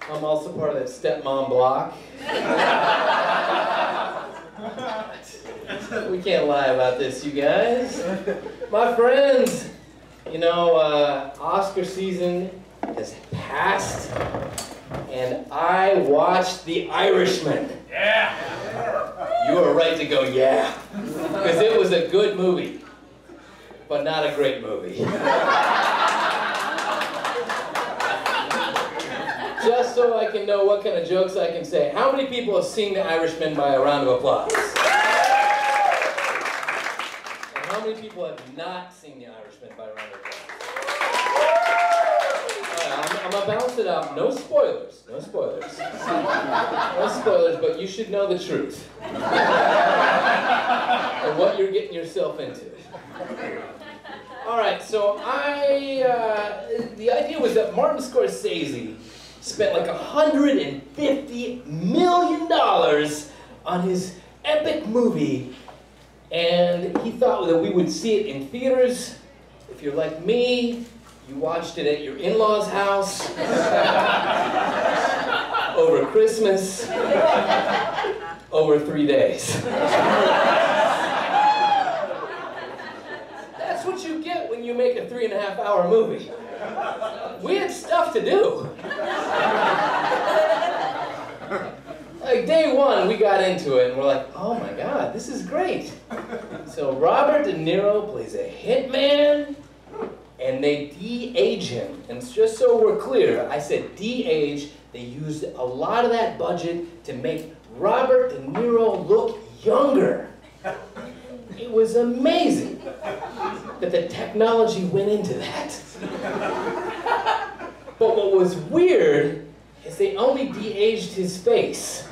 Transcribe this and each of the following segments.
I'm also part of that stepmom block. We can't lie about this, you guys. My friends, you know, Oscar season has passed, and I watched The Irishman. Yeah! You are right to go, yeah. Because it was a good movie, but not a great movie. Just so I can know what kind of jokes I can say. How many people have seen The Irishman by a round of applause? And how many people have not seen The Irishman by a round of applause? I'm gonna balance it out. No spoilers. No spoilers. No spoilers, but you should know the truth. And what you're getting yourself into. Alright, so the idea was that Martin Scorsese spent like $150 million on his epic movie, and he thought that we would see it in theaters. If you're like me, you watched it at your in-laws' house over Christmas, over 3 days. That's what you get when you make a 3.5-hour movie. We had stuff to do. Like day one, we got into it and we're like, oh my God, this is great. So Robert De Niro plays a hitman and they de-age him. And just so we're clear, I said de-age. They used a lot of that budget to make Robert De Niro look younger. It was amazing that the technology went into that. But what was weird is they only de-aged his face.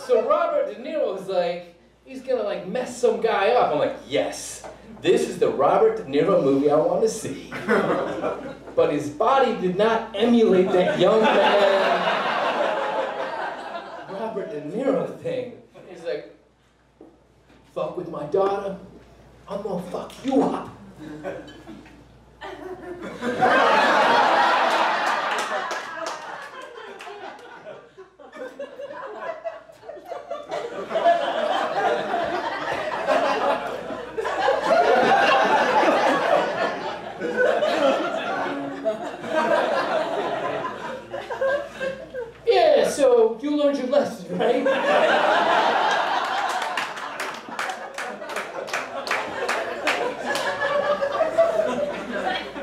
So Robert De Niro was like, he's gonna like mess some guy up. I'm like, yes, this is the Robert De Niro movie I want to see. But his body did not emulate that young man Robert De Niro thing. He's like, fuck with my daughter, I'm gonna fuck you up. Yeah, so you learned your lesson, right?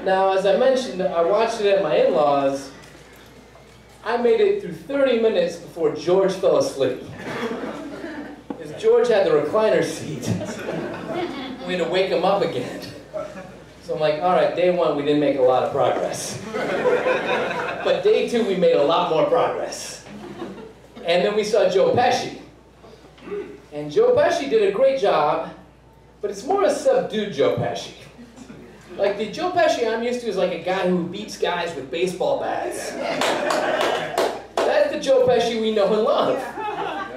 Now, as I mentioned, I watched it at my in-laws. I made it through 30 minutes before George fell asleep. Because George had the recliner seat. We had to wake him up again. So I'm like, all right, day one, we didn't make a lot of progress. But day two, we made a lot more progress. And then we saw Joe Pesci. And Joe Pesci did a great job, but it's more a subdued Joe Pesci. Like, the Joe Pesci I'm used to is like a guy who beats guys with baseball bats. That's the Joe Pesci we know and love.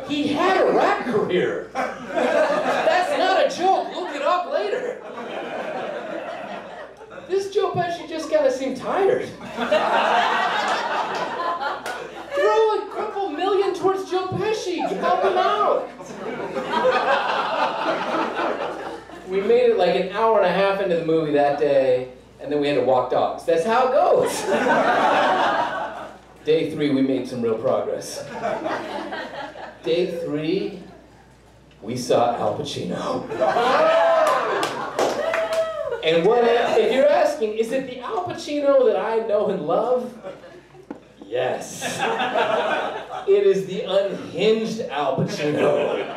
He had a rap career. That's not a joke. Look it up later. This Joe Pesci just kind of seemed tired. Throw a couple million towards Joe Pesci. Help him out. We made it like an hour and a half into the movie that day, and then we had to walk dogs. That's how it goes. Day three, we made some real progress. Day three, we saw Al Pacino. And if you're asking, is it the Al Pacino that I know and love? Yes. It is the unhinged Al Pacino.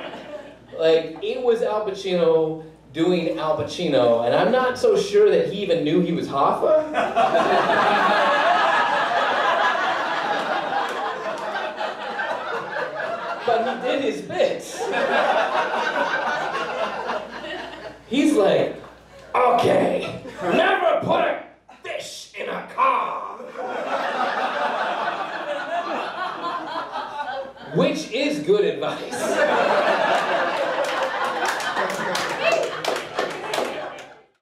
Like, it was Al Pacino doing Al Pacino, and I'm not so sure that he even knew he was Hoffa. But he did his bits. He's like, okay, never put a fish in a car. Which is good advice.